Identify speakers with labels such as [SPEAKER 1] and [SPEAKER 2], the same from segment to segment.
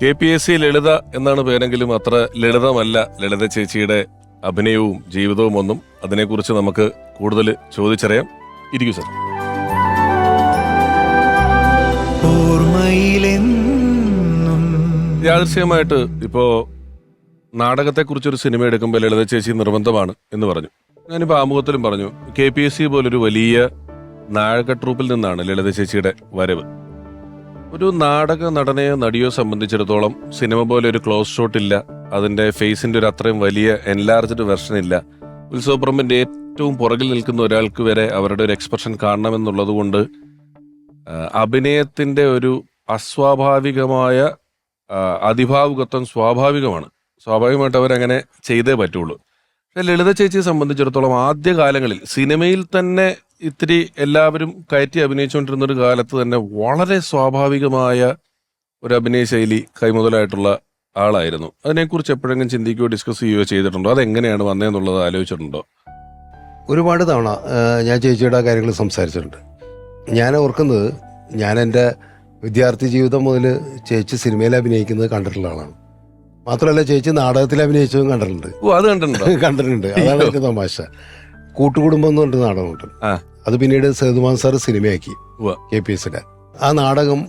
[SPEAKER 1] KPSC ലളിത എന്നാണ് പേരെങ്കിലും അത്ര ലളിതമല്ല ലളിത ചേച്ചിയുടെ അഭിനയവും ജീവിതവും ഒന്നും. അതിനെക്കുറിച്ച് നമുക്ക് കൂടുതൽ ചോദിച്ചറിയാം. ഇരിക്കൂ സർ. യാദൃശ്യമായിട്ട് ഇപ്പോ നാടകത്തെക്കുറിച്ചൊരു സിനിമ എടുക്കുമ്പോൾ ലളിത ചേച്ചി നിർബന്ധമാണ് എന്ന് പറഞ്ഞു. ഞാനിപ്പോൾ ആമുഖത്തിലും പറഞ്ഞു, KPSC പോലൊരു വലിയ നാടക ട്രൂപ്പിൽ നിന്നാണ് ലളിത ചേച്ചിയുടെ വരവ്. ഒരു നാടക നടനെയോ നടിയോ സംബന്ധിച്ചിടത്തോളം സിനിമ പോലെ ഒരു ക്ലോസ് ഷോട്ട് ഇല്ല, അതിന്റെ ഫേസിന്റെ ഒരു അത്രയും വലിയ എൻലാർജ്ഡ് വെർഷൻ ഇല്ല. ഉത്സവപ്പറമ്പിന്റെ ഏറ്റവും പുറകിൽ നിൽക്കുന്ന ഒരാൾക്ക് വരെ അവരുടെ ഒരു എക്സ്പ്രഷൻ കാണണമെന്നുള്ളത് കൊണ്ട് അഭിനയത്തിന്റെ ഒരു അസ്വാഭാവികമായ അതിഭാവുകത്വം സ്വാഭാവികമായിട്ട് അവരങ്ങനെ ചെയ്തേ പറ്റുള്ളൂ. പക്ഷെ ലളിത ചേച്ചിയെ സംബന്ധിച്ചിടത്തോളം ആദ്യകാലങ്ങളിൽ സിനിമയിൽ തന്നെ ഇത്തിരി എല്ലാവരും കയറ്റി അഭിനയിച്ചുകൊണ്ടിരുന്ന ഒരു കാലത്ത് തന്നെ വളരെ സ്വാഭാവികമായ ഒരു അഭിനയ ശൈലി കൈമുതലായിട്ടുള്ള ആളായിരുന്നു. അതിനെക്കുറിച്ച് എപ്പോഴെങ്കിലും ചിന്തിക്കുകയോ ഡിസ്കസ് ചെയ്യുകയോ ചെയ്തിട്ടുണ്ടോ? അതെങ്ങനെയാണ് വന്നതെന്നുള്ളത് ആലോചിച്ചിട്ടുണ്ടോ?
[SPEAKER 2] ഒരുപാട് തവണ ഞാൻ ചേച്ചിയുടെ കാര്യങ്ങൾ സംസാരിച്ചിട്ടുണ്ട്. ഞാൻ ഓർക്കുന്നത്, ഞാൻ എൻ്റെ വിദ്യാർത്ഥി ജീവിതം മുതൽ ചേച്ചി സിനിമയിൽ അഭിനയിക്കുന്നത് കണ്ടിട്ടുള്ള ആളാണ്. മാത്രമല്ല ചേച്ചി നാടകത്തിൽ അഭിനയിച്ചതും കണ്ടിട്ടുണ്ട്. കണ്ടിട്ടുണ്ട്. അതാണ് എനിക്ക് തമാശ. കൂട്ടുകുടുംബം എന്ന് പറഞ്ഞിട്ട് നാടകമുണ്ട്. അത് പിന്നീട് സേതുമാൻ സാർ സിനിമയാക്കി KPSCയുടെ. ആ നാടകം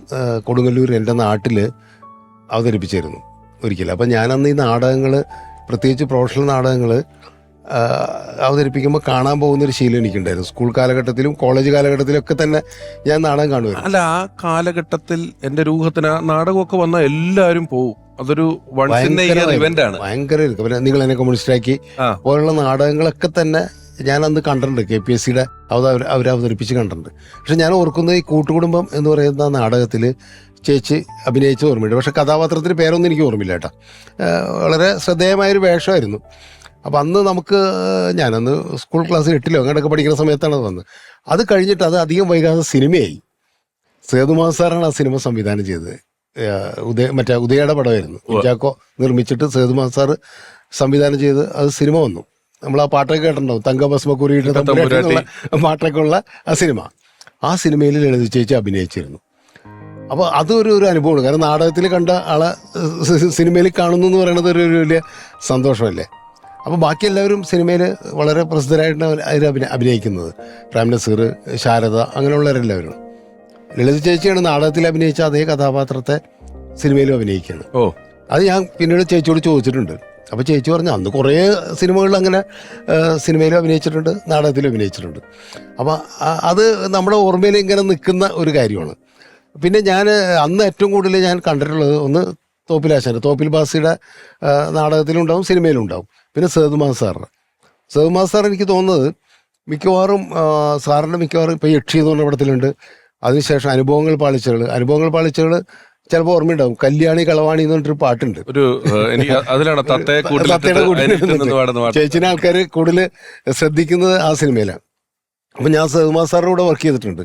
[SPEAKER 2] കൊടുങ്ങല്ലൂർ എൻ്റെ നാട്ടിൽ അവതരിപ്പിച്ചിരുന്നു ഒരിക്കലും. അപ്പം ഞാനന്ന് ഈ നാടകങ്ങൾ, പ്രത്യേകിച്ച് പ്രൊഫഷണൽ നാടകങ്ങൾ അവതരിപ്പിക്കുമ്പോൾ കാണാൻ പോകുന്നൊരു ശീലം എനിക്കുണ്ടായിരുന്നു. സ്കൂൾ കാലഘട്ടത്തിലും കോളേജ് കാലഘട്ടത്തിലും ഒക്കെ തന്നെ ഞാൻ നാടകം കാണുമായിരുന്നു.
[SPEAKER 1] അല്ല, ആ കാലഘട്ടത്തിൽ എൻ്റെ രൂപത്തിന് ആ നാടകമൊക്കെ വന്നാൽ എല്ലാവരും പോകും. അതൊരു ഇവന്റ് ആണ്,
[SPEAKER 2] ഭയങ്കര. നിങ്ങൾ എന്നെ കമ്മ്യൂണിസ്റ്റാക്കി പോലുള്ള നാടകങ്ങളൊക്കെ തന്നെ ഞാൻ അന്ന് കണ്ടിട്ടുണ്ട്. KPSCയുടെ അവർ അവതരിപ്പിച്ച് കണ്ടിട്ടുണ്ട്. പക്ഷെ ഞാൻ ഓർക്കുന്നത് ഈ കൂട്ടുകുടുംബം എന്ന് പറയുന്ന നാടകത്തിൽ ചേച്ചി അഭിനയിച്ച ഓർമ്മയുണ്ട്. പക്ഷെ കഥാപാത്രത്തിന് പേരൊന്നും എനിക്ക് ഓർമ്മയില്ല കേട്ടോ. വളരെ ശ്രദ്ധേയമായൊരു വേഷമായിരുന്നു. അപ്പം അന്ന് ഞാനന്ന് സ്കൂൾ ക്ലാസ് 8ലോ അങ്ങനെയൊക്കെ പഠിക്കുന്ന സമയത്താണ് അത് വന്നത്. അത് കഴിഞ്ഞിട്ട് അത് അധികം വൈകാതെ സിനിമയായി. സേതുമാൻ സാറാണ് ആ സിനിമ സംവിധാനം ചെയ്തത്. ഉദയയുടെ പടമായിരുന്നു. കുഞ്ചാക്കോ നിർമ്മിച്ചിട്ട് സേതുമാൻ സാറ് സംവിധാനം ചെയ്ത് അത് സിനിമ വന്നു. നമ്മൾ ആ പാട്ടൊക്കെ കേട്ടിട്ടുണ്ടാവും, തങ്കഭസ്മക്കുറിയുടെ പാട്ടൊക്കെ ഉള്ള ആ സിനിമ. ആ സിനിമയിൽ ലളിത ചേച്ചി അഭിനയിച്ചിരുന്നു. അപ്പോൾ അതൊരു അനുഭവമാണ്. കാരണം നാടകത്തിൽ കണ്ട ആളെ സിനിമയിൽ കാണുന്നു എന്ന് പറയുന്നത് ഒരു വലിയ സന്തോഷമല്ലേ. അപ്പോൾ ബാക്കി എല്ലാവരും സിനിമയിൽ വളരെ പ്രസിദ്ധരായിട്ടാണ് അതിൽ അഭിനയിക്കുന്നത്. പ്രേം നസീർ, ശാരദ, അങ്ങനെയുള്ളവരെല്ലാവരും. ലളിത ചേച്ചിയാണ് നാടകത്തിൽ അഭിനയിച്ച അതേ കഥാപാത്രത്തെ സിനിമയിലും അഭിനയിക്കുന്നത്. അത് ഞാൻ പിന്നീട് ചേച്ചിയോട് ചോദിച്ചിട്ടുണ്ട്. അപ്പോൾ ചേച്ചി പറഞ്ഞു, അന്ന് കുറേ സിനിമകളിൽ അങ്ങനെ സിനിമയിലും അഭിനയിച്ചിട്ടുണ്ട്, നാടകത്തിലും അഭിനയിച്ചിട്ടുണ്ട്. അപ്പോൾ അത് നമ്മുടെ ഓർമ്മയിൽ ഇങ്ങനെ നിൽക്കുന്ന ഒരു കാര്യമാണ്. പിന്നെ ഞാൻ അന്ന് ഏറ്റവും കൂടുതൽ ഞാൻ കണ്ടിട്ടുള്ളത് ഒന്ന് തോപ്പിൽ ബാസിയുടെ നാടകത്തിലുണ്ടാവും, സിനിമയിലും ഉണ്ടാവും. പിന്നെ സേതുമാൻ സാർ എനിക്ക് തോന്നുന്നത് മിക്കവാറും ഇപ്പോൾ യക്ഷി എന്ന് പറഞ്ഞ പടത്തിലുണ്ട്. അതിനുശേഷം അനുഭവങ്ങൾ പാളിച്ചകൾ ചിലപ്പോൾ ഓർമ്മയുണ്ടാവും. കല്യാണി കളവാണി എന്ന് പറഞ്ഞിട്ടൊരു പാട്ടുണ്ട്. ചേച്ചിനെ ആൾക്കാർ കൂടുതൽ ശ്രദ്ധിക്കുന്നത് ആ സിനിമയിലാണ്. അപ്പം ഞാൻ സേതുമാൻ സാറിൻ്റെ കൂടെ വർക്ക് ചെയ്തിട്ടുണ്ട്,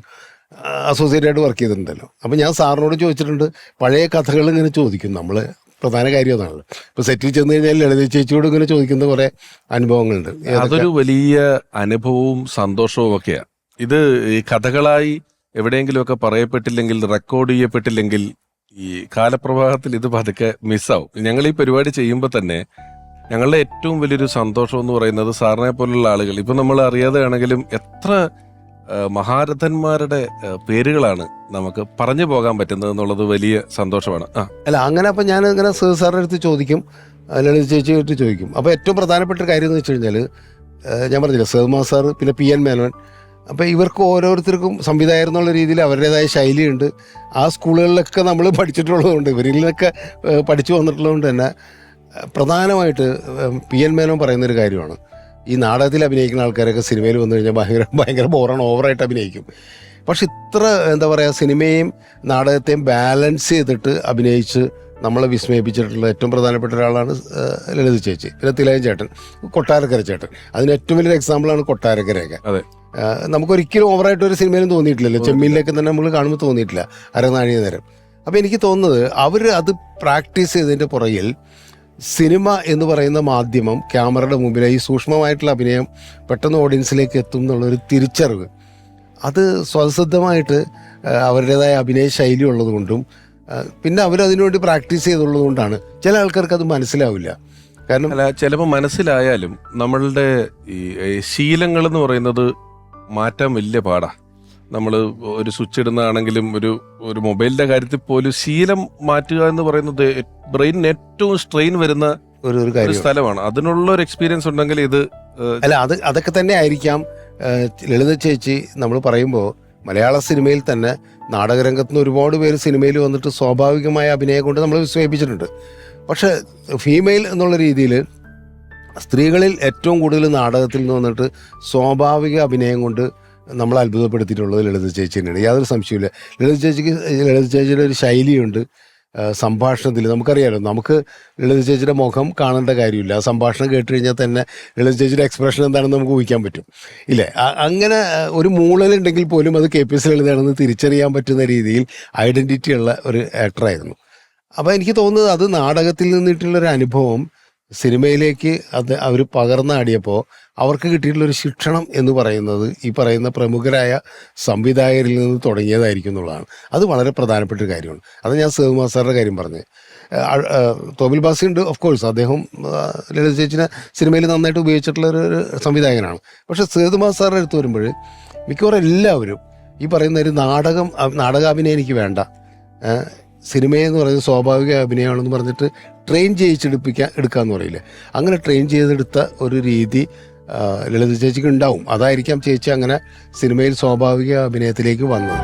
[SPEAKER 2] അസോസിയേറ്റായിട്ട് വർക്ക് ചെയ്തിട്ടുണ്ടല്ലോ. അപ്പം ഞാൻ സാറിനോട് ചോദിച്ചിട്ടുണ്ട്, പഴയ കഥകൾ ഇങ്ങനെ ചോദിക്കും. നമ്മൾ പ്രധാന കാര്യം അതാണല്ലോ. ഇപ്പോൾ സെറ്റിൽ ചെന്ന് കഴിഞ്ഞാൽ ലളിത ചേച്ചിയോട് ഇങ്ങനെ ചോദിക്കുന്ന കുറേ അനുഭവങ്ങളുണ്ട്.
[SPEAKER 1] അതൊരു വലിയ അനുഭവവും സന്തോഷവും ഒക്കെയാണ്. ഇത് ഈ കഥകളായി എവിടെയെങ്കിലുമൊക്കെ പറയപ്പെട്ടില്ലെങ്കിൽ, റെക്കോർഡ് ചെയ്യപ്പെട്ടില്ലെങ്കിൽ ഈ കാലപ്രവാഹത്തിൽ ഇത് പതുക്കെ മിസ്സാവും. ഞങ്ങൾ ഈ പരിപാടി ചെയ്യുമ്പോൾ തന്നെ ഞങ്ങളുടെ ഏറ്റവും വലിയൊരു സന്തോഷം എന്ന് പറയുന്നത് സാറിനെ പോലുള്ള ആളുകൾ, ഇപ്പം നമ്മൾ അറിയാതെ ആണെങ്കിലും എത്ര മഹാരഥന്മാരുടെ പേരുകളാണ് നമുക്ക് പറഞ്ഞു പോകാൻ പറ്റുന്നത് എന്നുള്ളത് വലിയ സന്തോഷമാണ്.
[SPEAKER 2] അല്ല, അങ്ങനെ അപ്പം ഞാൻ ഇങ്ങനെ സാറിൻ്റെ അടുത്ത് ചോദിക്കും, ലളിത ചേച്ചിയെ അടുത്ത് ചോദിക്കും. അപ്പോൾ ഏറ്റവും പ്രധാനപ്പെട്ട കാര്യം എന്ന് വെച്ച് കഴിഞ്ഞാൽ, ഞാൻ പറഞ്ഞില്ല, സേതുമാൻ സാർ, പിന്നെ PN മേനോൻ, അപ്പോൾ ഇവർക്ക് ഓരോരുത്തർക്കും സംവിധായകർ എന്നുള്ള രീതിയിൽ അവരുടേതായ ശൈലിയുണ്ട്. ആ സ്കൂളുകളിലൊക്കെ നമ്മൾ പഠിച്ചിട്ടുള്ളതുകൊണ്ട്, ഇവരിൽ നിന്നൊക്കെ പഠിച്ചു വന്നിട്ടുള്ളതുകൊണ്ട് തന്നെ പ്രധാനമായിട്ട് PN മേനോൻ പറയുന്നൊരു കാര്യമാണ്, ഈ നാടകത്തിൽ അഭിനയിക്കുന്ന ആൾക്കാരൊക്കെ സിനിമയിൽ വന്നു കഴിഞ്ഞാൽ ഭയങ്കര ബോറാണ്, ഓവറായിട്ട് അഭിനയിക്കും. പക്ഷെ ഇത്ര എന്താ പറയുക, സിനിമയും നാടകത്തെയും ബാലൻസ് ചെയ്തിട്ട് അഭിനയിച്ച് നമ്മളെ വിസ്മയിപ്പിച്ചിട്ടുള്ള ഏറ്റവും പ്രധാനപ്പെട്ട ഒരാളാണ് ലളിത ചേച്ചി. പിന്നെ തിലകൻ ചേട്ടൻ, കൊട്ടാരക്കര ചേട്ടൻ, അതിന് ഏറ്റവും വലിയൊരു എക്സാമ്പിളാണ് കൊട്ടാരക്കരയൊക്കെ. നമുക്കൊരിക്കലും ഓവറായിട്ട് ഒരു സിനിമയിലും തോന്നിയിട്ടില്ലല്ലോ. ചെമ്മീനിലേക്ക് തന്നെ നമ്മൾ കാണുമ്പോൾ തോന്നിയിട്ടില്ല അരനാഴിക നേരം. അപ്പോൾ എനിക്ക് തോന്നുന്നത് അവർ അത് പ്രാക്ടീസ് ചെയ്തതിൻ്റെ പുറകിൽ സിനിമ എന്ന് പറയുന്ന മാധ്യമം, ക്യാമറയുടെ മുമ്പിൽ ഈ സൂക്ഷ്മമായിട്ടുള്ള അഭിനയം പെട്ടെന്ന് ഓഡിയൻസിലേക്ക് എത്തും എന്നുള്ളൊരു തിരിച്ചറിവ്, അത് സ്വതസിദ്ധമായിട്ട് അവരുടേതായ അഭിനയ ശൈലി ഉള്ളതുകൊണ്ടും പിന്നെ അവരതിനുവേണ്ടി പ്രാക്ടീസ് ചെയ്തുള്ളത് കൊണ്ടാണ്. ചില ആൾക്കാർക്ക് അത് മനസ്സിലാവില്ല. കാരണം
[SPEAKER 1] അല്ല, ചിലപ്പോൾ മനസ്സിലായാലും നമ്മളുടെ ഈ ശീലങ്ങൾ എന്ന് പറയുന്നത് മാറ്റാൻ വലിയ പാടാ. നമ്മൾ ഒരു സ്വിച്ച് ഇടുന്നതാണെങ്കിലും ഒരു മൊബൈലിന്റെ കാര്യത്തിൽ പോലും ശീലം മാറ്റുക എന്ന് പറയുന്നത് ബ്രെയിനിന് ഏറ്റവും സ്ട്രെയിൻ വരുന്ന ഒരു സ്ഥലമാണ്. അതിനുള്ള ഒരു എക്സ്പീരിയൻസ് ഉണ്ടെങ്കിൽ ഇത്
[SPEAKER 2] അല്ല അതൊക്കെ തന്നെ ആയിരിക്കാം. ലളിത ചേച്ചി നമ്മൾ പറയുമ്പോൾ മലയാള സിനിമയിൽ തന്നെ നാടകരംഗത്ത് നിന്ന് ഒരുപാട് പേര് സിനിമയിൽ വന്നിട്ട് സ്വാഭാവികമായ അഭിനയം കൊണ്ട് നമ്മൾ വിസ്മയിപ്പിച്ചിട്ടുണ്ട്. പക്ഷെ ഫീമെയിൽ എന്നുള്ള രീതിയിൽ സ്ത്രീകളിൽ ഏറ്റവും കൂടുതൽ നാടകത്തിൽ നിന്ന് വന്നിട്ട് സ്വാഭാവിക അഭിനയം കൊണ്ട് നമ്മളെ അത്ഭുതപ്പെടുത്തിയിട്ടുള്ളത് ലളിത ചേച്ചി തന്നെയാണ്, യാതൊരു സംശയമില്ല. ലളിത ചേച്ചിയുടെ ഒരു ശൈലിയുണ്ട് സംഭാഷണത്തിൽ. നമുക്കറിയാലോ, നമുക്ക് ലളിത ചേച്ചിയുടെ മുഖം കാണേണ്ട കാര്യമില്ല, ആ സംഭാഷണം കേട്ട് കഴിഞ്ഞാൽ തന്നെ ലളിത ചേച്ചിയുടെ എക്സ്പ്രഷൻ എന്താണെന്ന് നമുക്ക് ഊഹിക്കാൻ പറ്റും, ഇല്ലേ? അങ്ങനെ ഒരു മൂളലുണ്ടെങ്കിൽ പോലും അത് KPS ലളിതയാണെന്ന് തിരിച്ചറിയാൻ പറ്റുന്ന രീതിയിൽ ഐഡൻറ്റിറ്റി ഉള്ള ഒരു ആക്ടറായിരുന്നു. അപ്പോൾ എനിക്ക് തോന്നുന്നത് അത് നാടകത്തിൽ നിന്നിട്ടുള്ളൊരു അനുഭവം സിനിമയിലേക്ക് അവർ പകർന്നാടിയപ്പോൾ അവർക്ക് കിട്ടിയിട്ടുള്ളൊരു ശിക്ഷണം എന്ന് പറയുന്നത് ഈ പറയുന്ന പ്രമുഖരായ സംവിധായകരിൽ നിന്ന് തുടങ്ങിയതായിരിക്കും എന്നുള്ളതാണ്. അത് വളരെ പ്രധാനപ്പെട്ട ഒരു കാര്യമാണ്. അത് ഞാൻ സേതുമാ സാറിൻ്റെ കാര്യം പറഞ്ഞത്. തോമിൽ ബാസി ഉണ്ട്, ഓഫ് കോഴ്സ്, അദ്ദേഹം ലളിത ചേച്ചിനെ സിനിമയിൽ നന്നായിട്ട് ഉപയോഗിച്ചിട്ടുള്ള ഒരു സംവിധായകനാണ്. പക്ഷെ സേതുമാ സാറിൻ്റെ അടുത്ത് വരുമ്പോൾ മിക്കവാറും എല്ലാവരും ഈ പറയുന്ന ഒരു നാടകാഭിനയം എനിക്ക് വേണ്ട, സിനിമയെന്ന് പറയുന്നത് സ്വാഭാവിക അഭിനയമാണെന്ന് പറഞ്ഞിട്ട് ട്രെയിൻ എടുക്കാന്ന് പറയില്ലേ, അങ്ങനെ ട്രെയിൻ ചെയ്തെടുത്ത ഒരു രീതി ലളിത ചേച്ചിക്ക് ഉണ്ടാവും. അതായിരിക്കാം ചേച്ചി അങ്ങനെ സിനിമയിൽ സ്വാഭാവിക അഭിനയത്തിലേക്ക് വന്നത്.